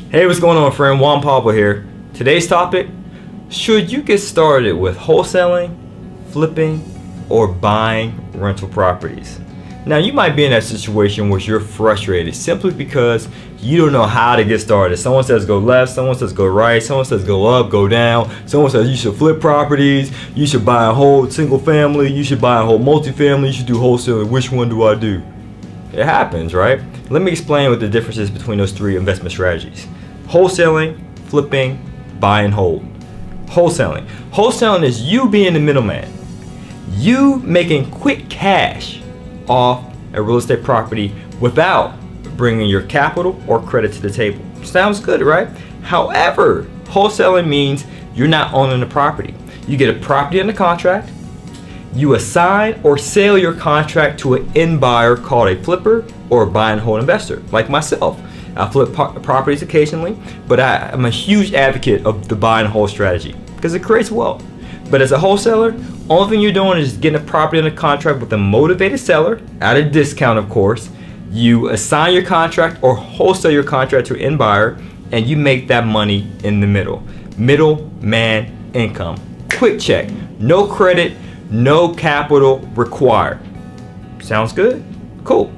Hey, what's going on, friend? Juan Pablo here. Today's topic: should you get started with wholesaling, flipping, or buying rental properties? Now, you might be in that situation where you're frustrated simply because you don't know how to get started. Someone says go left, someone says go right, someone says go up, go down, someone says you should flip properties, you should buy a whole single family, you should buy a whole multifamily, you should do wholesaling. Which one do I do? It happens, right? Let me explain what the difference is between those three investment strategies: wholesaling, flipping, buy and hold. Wholesaling. Wholesaling is you being the middleman. You making quick cash off a real estate property without bringing your capital or credit to the table. Sounds good, right? However, wholesaling means you're not owning the property. You get a property under contract, you assign or sell your contract to an end buyer called a flipper or a buy and hold investor, like myself. I flip properties occasionally, but I'm a huge advocate of the buy and hold strategy because it creates wealth. But as a wholesaler, only thing you're doing is getting a property under contract with a motivated seller at a discount, of course. You assign your contract or wholesale your contract to an end buyer, and you make that money in the middle. Middleman income. Quick check. No credit, no capital required. Sounds good? Cool.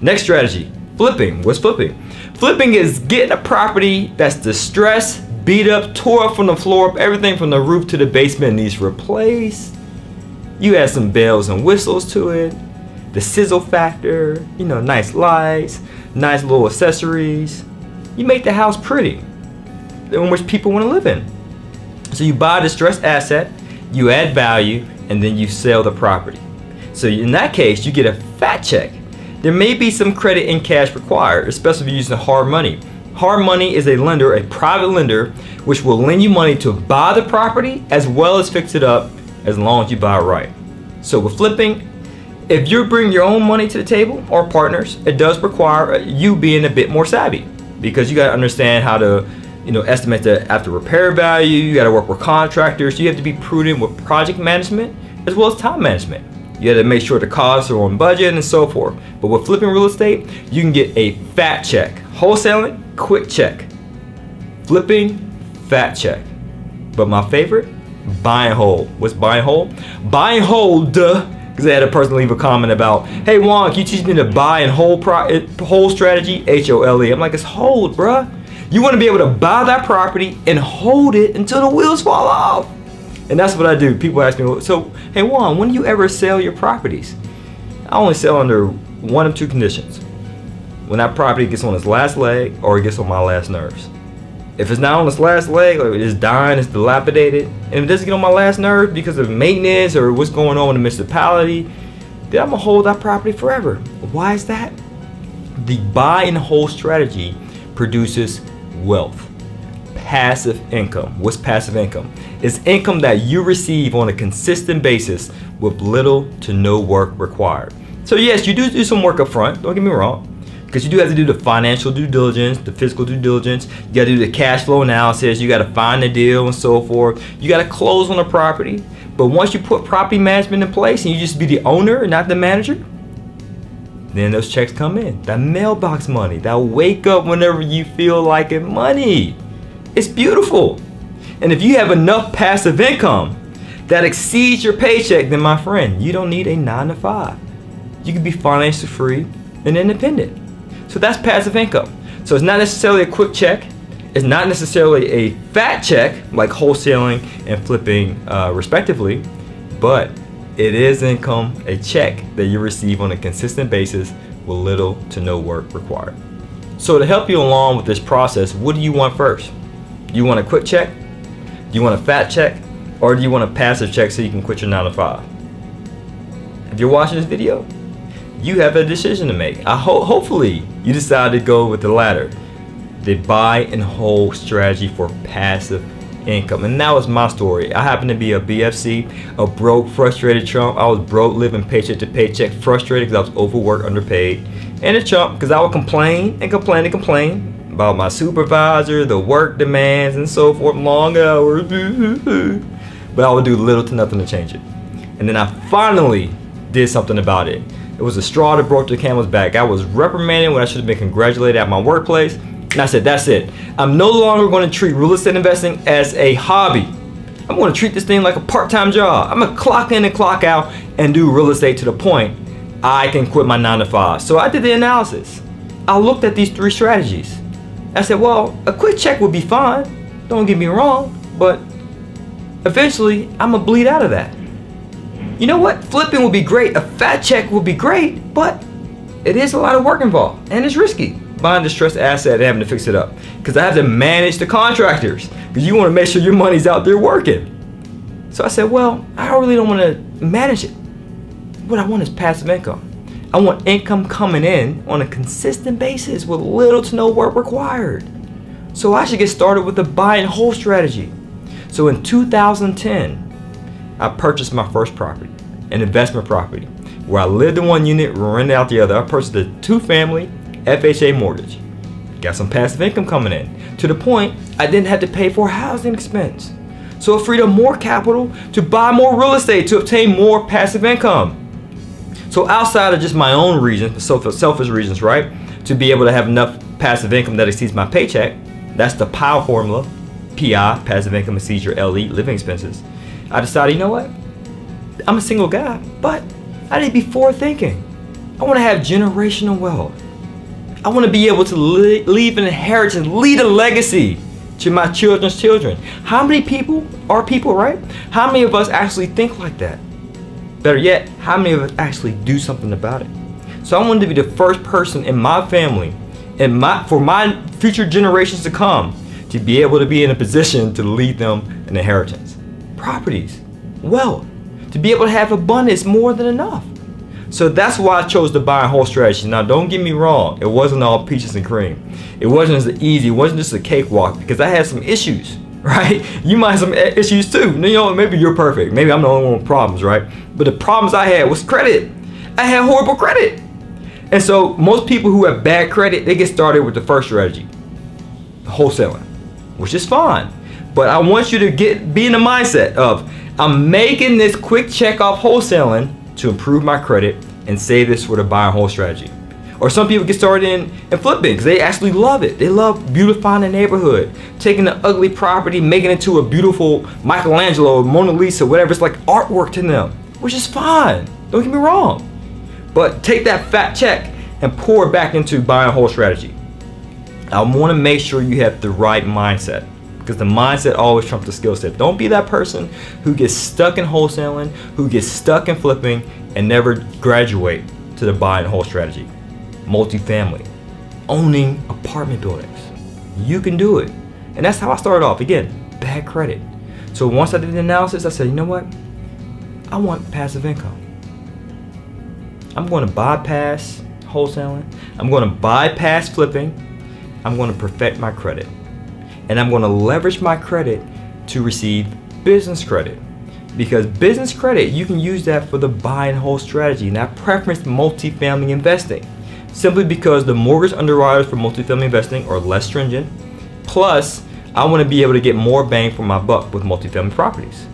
Next strategy, flipping. What's flipping? Flipping is getting a property that's distressed, beat up, tore up from the floor up, everything from the roof to the basement needs replaced. You add some bells and whistles to it, the sizzle factor, nice lights, nice little accessories. You make the house pretty, in which people want to live in. So you buy a distressed asset, you add value, and then you sell the property. So in that case, you get a fat check. There may be some credit and cash required, especially if you're using hard money. Hard money is a lender, a private lender, which will lend you money to buy the property as well as fix it up as long as you buy it right. So with flipping, if you bring your own money to the table or partners, it does require you being a bit more savvy because you got to understand how to estimate the after repair value. You got to work with contractors. You have to be prudent with project management as well as time management. You got to make sure the costs are on budget and so forth. But with flipping real estate, you can get a fat check. Wholesaling, quick check. Flipping, fat check. But my favorite, buy and hold. What's buy and hold? Buy and hold, because I had a person leave a comment about, hey Juan, can you teach me the buy and hold strategy? H-O-L-E. I'm like, it's hold, bruh. You want to be able to buy that property and hold it until the wheels fall off. And that's what I do. People ask me, so, hey Juan, when do you ever sell your properties? I only sell under one of two conditions. When that property gets on its last leg or it gets on my last nerves. If it's not on its last leg, or it's dying, it's dilapidated, and if it doesn't get on my last nerve because of maintenance or what's going on in the municipality, then I'm gonna hold that property forever. Why is that? The buy and hold strategy produces wealth. Passive income. What's passive income? It's income that you receive on a consistent basis with little to no work required. So yes, you do some work up front, don't get me wrong, because you do have to do the financial due diligence, the physical due diligence, you gotta do the cash flow analysis, you gotta find the deal and so forth, you gotta close on the property. But once you put property management in place and you just be the owner and not the manager, then those checks come in. That mailbox money, that wake up whenever you feel like it money. It's beautiful. And if you have enough passive income that exceeds your paycheck, then my friend, you don't need a 9-to-5. You can be financially free and independent. So that's passive income. So it's not necessarily a quick check. It's not necessarily a fat check like wholesaling and flipping respectively, but it is income, a check that you receive on a consistent basis with little to no work required. So to help you along with this process, what do you want first? Do you want a quick check? Do you want a fat check? Or do you want a passive check so you can quit your 9-to-5? If you're watching this video, you have a decision to make. Hopefully you decide to go with the latter, the buy and hold strategy for passive income. And that was my story. I happen to be a BFC, a broke, frustrated chump. I was broke, living paycheck to paycheck, frustrated because I was overworked, underpaid, and a chump because I would complain and complain and complain about my supervisor, the work demands and so forth, long hours, but I would do little to nothing to change it. And then I finally did something about it. It was a straw that broke the camel's back. I was reprimanded when I should have been congratulated at my workplace. And I said, that's it. I'm no longer going to treat real estate investing as a hobby. I'm going to treat this thing like a part-time job. I'm going to clock in and clock out and do real estate to the point I can quit my 9 to 5. So I did the analysis. I looked at these 3 strategies. I said, well, a quick check would be fine. Don't get me wrong, but eventually I'm going to bleed out of that. You know what? Flipping would be great. A fat check would be great, but it is a lot of work involved and it's risky. Buying a distressed asset and having to fix it up, because I have to manage the contractors, because you want to make sure your money's out there working. So I said, well, I really don't want to manage it. What I want is passive income. I want income coming in on a consistent basis with little to no work required. So I should get started with the buy and hold strategy. So in 2010, I purchased my first property, an investment property, where I lived in one unit, rented out the other. I purchased a 2-family FHA mortgage. Got some passive income coming in, to the point I didn't have to pay for a housing expense. So it freed up more capital to buy more real estate to obtain more passive income. So outside of just my own reasons, selfish reasons, right? To be able to have enough passive income that exceeds my paycheck, that's the POW formula, PI, passive income exceeds your LE, living expenses. I decided, you know what? I'm a single guy, but I need to be forward thinking. I want to have generational wealth. I want to be able to leave an inheritance, lead a legacy to my children's children. How many people are people, right? How many of us actually think like that? Better yet, how many of us actually do something about it? So I wanted to be the first person in my family and for my future generations to come to be able to be in a position to lead them an inheritance. Properties, wealth, to be able to have abundance more than enough. So that's why I chose the buy and hold strategy. Now don't get me wrong, it wasn't all peaches and cream. It wasn't as easy, it wasn't just a cakewalk, because I had some issues, right? You might have some issues too. You know, maybe you're perfect, maybe I'm the only one with problems, right? But the problems I had was credit. I had horrible credit. And so most people who have bad credit, they get started with the first strategy, wholesaling, which is fine. But I want you to be in the mindset of, I'm making this quick check off wholesaling to improve my credit and save this for the buy and hold strategy. Or some people get started in flipping because they actually love it. They love beautifying the neighborhood, taking the ugly property, making it into a beautiful Michelangelo or Mona Lisa, whatever. It's like artwork to them, which is fine. Don't get me wrong. But take that fat check and pour it back into buy and hold strategy. I want to make sure you have the right mindset, because the mindset always trumps the skill set. Don't be that person who gets stuck in wholesaling, who gets stuck in flipping, and never graduate to the buy and hold strategy. Multifamily, owning apartment buildings. You can do it. And that's how I started off. Again, bad credit. So once I did the analysis, I said, you know what? I want passive income. I'm going to bypass wholesaling. I'm going to bypass flipping. I'm going to perfect my credit. And I'm going to leverage my credit to receive business credit, because business credit, you can use that for the buy and hold strategy. And I preference multifamily investing simply because the mortgage underwriters for multifamily investing are less stringent. Plus, I want to be able to get more bang for my buck with multifamily properties.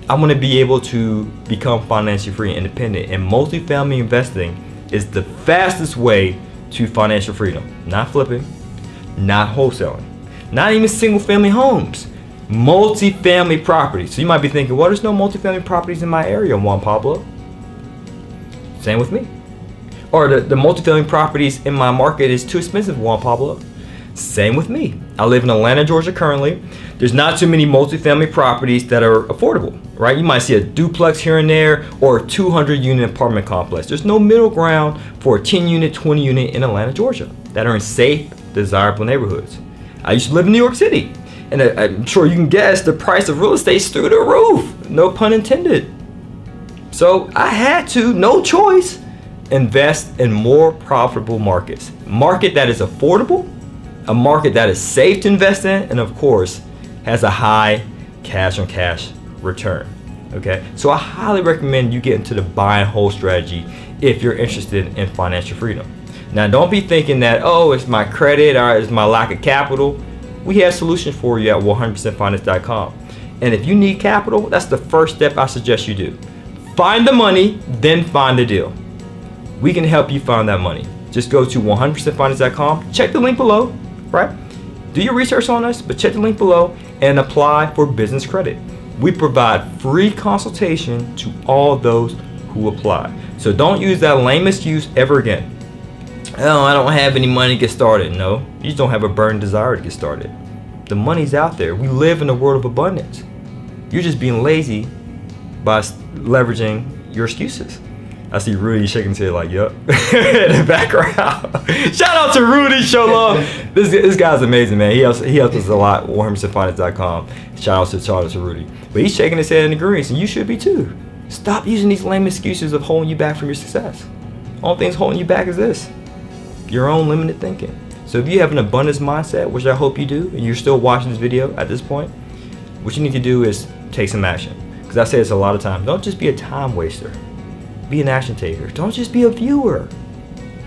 I want to be able to become financially free and independent, and multifamily investing is the fastest way to financial freedom. Not flipping, not wholesaling. Not even single family homes, multifamily properties. So you might be thinking, well, there's no multifamily properties in my area, Juan Pablo. Same with me. Or the multifamily properties in my market is too expensive, Juan Pablo. Same with me. I live in Atlanta, Georgia currently. There's not too many multifamily properties that are affordable, right? You might see a duplex here and there or a 200-unit apartment complex. There's no middle ground for a 10-unit, 20-unit in Atlanta, Georgia that are in safe, desirable neighborhoods. I used to live in New York City, and I'm sure you can guess the price of real estate is through the roof, no pun intended. So I had to, no choice, invest in more profitable markets. Market that is affordable, a market that is safe to invest in, and of course, has a high cash on cash return. Okay, so I highly recommend you get into the buy and hold strategy if you're interested in financial freedom. Now, don't be thinking that, oh, it's my credit or it's my lack of capital. We have solutions for you at 100percentfinance.com. And if you need capital, that's the first step I suggest you do. Find the money, then find the deal. We can help you find that money. Just go to 100percentfinance.com, check the link below, right? Do your research on us, but check the link below and apply for business credit. We provide free consultation to all those who apply. So don't use that lame excuse ever again. Oh, I don't have any money to get started. No, you just don't have a burning desire to get started. The money's out there. We live in a world of abundance. You're just being lazy by leveraging your excuses. I see Rudy shaking his head like, yup, in the background. Shout out to Rudy, show love. This guy's amazing, man. He helps us a lot, WarrenHersonFinance.com. Shout out to Rudy. But he's shaking his head in agreement, and you should be too. Stop using these lame excuses of holding you back from your success. All things holding you back is this: your own limited thinking. So if you have an abundance mindset, which I hope you do, and you're still watching this video at this point, what you need to do is take some action. Because I say this a lot of times, don't just be a time waster. Be an action taker. Don't just be a viewer.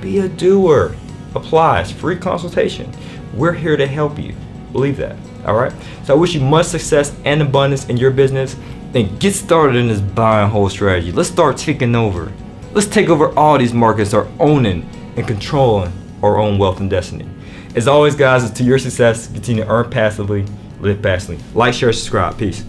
Be a doer. Apply. It's free consultation. We're here to help you. Believe that. All right? So I wish you much success and abundance in your business. Then get started in this buy and hold strategy. Let's start taking over. Let's take over all these markets, are owning and controlling our own wealth and destiny. As always, guys, it's to your success. Continue to earn passively, live passively. Like, share, subscribe. Peace.